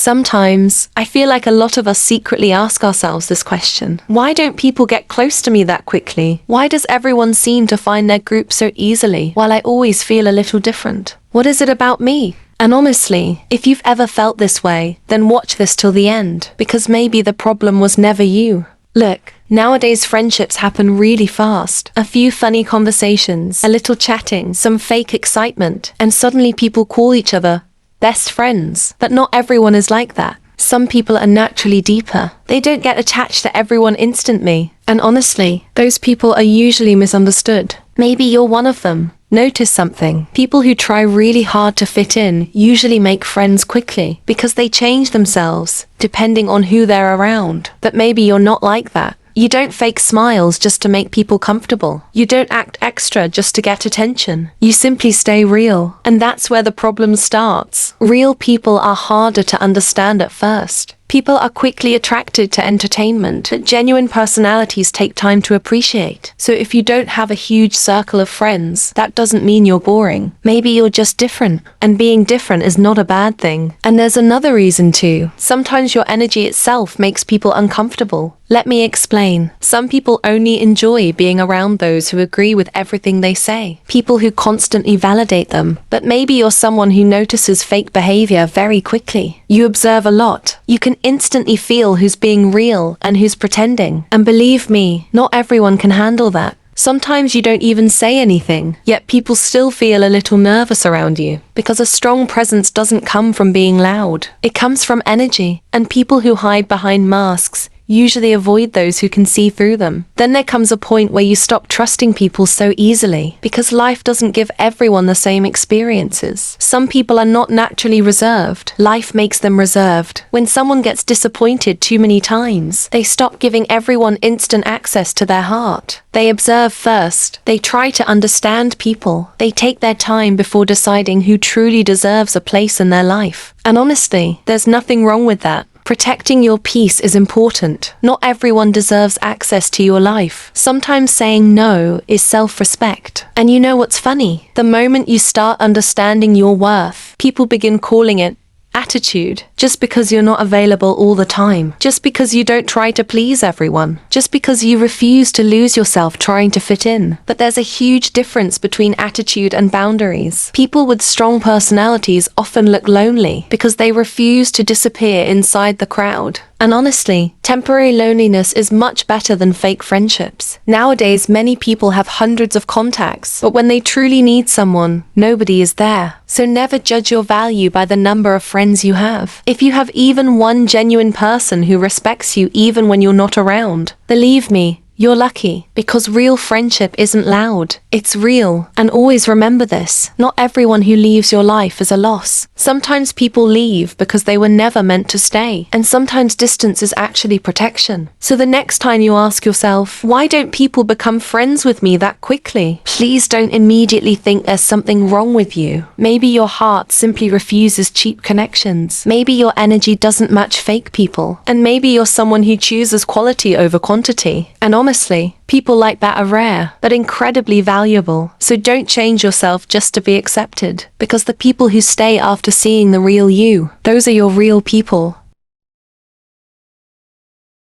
Sometimes, I feel like a lot of us secretly ask ourselves this question. Why don't people get close to me that quickly? Why does everyone seem to find their group so easily, while I always feel a little different? What is it about me? And honestly, if you've ever felt this way, then watch this till the end, because maybe the problem was never you. Look, nowadays friendships happen really fast. A few funny conversations, a little chatting, some fake excitement, and suddenly people call each other best friends. But not everyone is like that. Some people are naturally deeper. They don't get attached to everyone instantly. And honestly, those people are usually misunderstood. Maybe you're one of them. Notice something. People who try really hard to fit in usually make friends quickly because they change themselves depending on who they're around. But maybe you're not like that. You don't fake smiles just to make people comfortable. You don't act extra just to get attention. You simply stay real. And that's where the problem starts. Real people are harder to understand at first. People are quickly attracted to entertainment, but genuine personalities take time to appreciate. So if you don't have a huge circle of friends, that doesn't mean you're boring. Maybe you're just different, and being different is not a bad thing. And there's another reason too. Sometimes your energy itself makes people uncomfortable. Let me explain. Some people only enjoy being around those who agree with everything they say. People who constantly validate them. But maybe you're someone who notices fake behavior very quickly. You observe a lot. You can instantly feel who's being real and who's pretending. And believe me, not everyone can handle that. Sometimes you don't even say anything, yet people still feel a little nervous around you. Because a strong presence doesn't come from being loud. It comes from energy. And people who hide behind masks usually avoid those who can see through them. Then there comes a point where you stop trusting people so easily, because life doesn't give everyone the same experiences. Some people are not naturally reserved. Life makes them reserved. When someone gets disappointed too many times, they stop giving everyone instant access to their heart. They observe first. They try to understand people. They take their time before deciding who truly deserves a place in their life. And honestly, there's nothing wrong with that. Protecting your peace is important. Not everyone deserves access to your life. Sometimes saying no is self-respect. And you know what's funny? The moment you start understanding your worth, people begin calling it attitude. Just because you're not available all the time. Just because you don't try to please everyone. Just because you refuse to lose yourself trying to fit in. But there's a huge difference between attitude and boundaries. People with strong personalities often look lonely because they refuse to disappear inside the crowd. And honestly, temporary loneliness is much better than fake friendships. Nowadays, many people have hundreds of contacts, but when they truly need someone, nobody is there. So never judge your value by the number of friends you have. If you have even one genuine person who respects you even when you're not around, believe me, you're lucky, because real friendship isn't loud. It's real. And always remember this. Not everyone who leaves your life is a loss. Sometimes people leave because they were never meant to stay. And sometimes distance is actually protection. So the next time you ask yourself, why don't people become friends with me that quickly? Please don't immediately think there's something wrong with you. Maybe your heart simply refuses cheap connections. Maybe your energy doesn't match fake people. And maybe you're someone who chooses quality over quantity. And honestly, people like that are rare, but incredibly valuable. So don't change yourself just to be accepted. Because the people who stay after seeing the real you, those are your real people.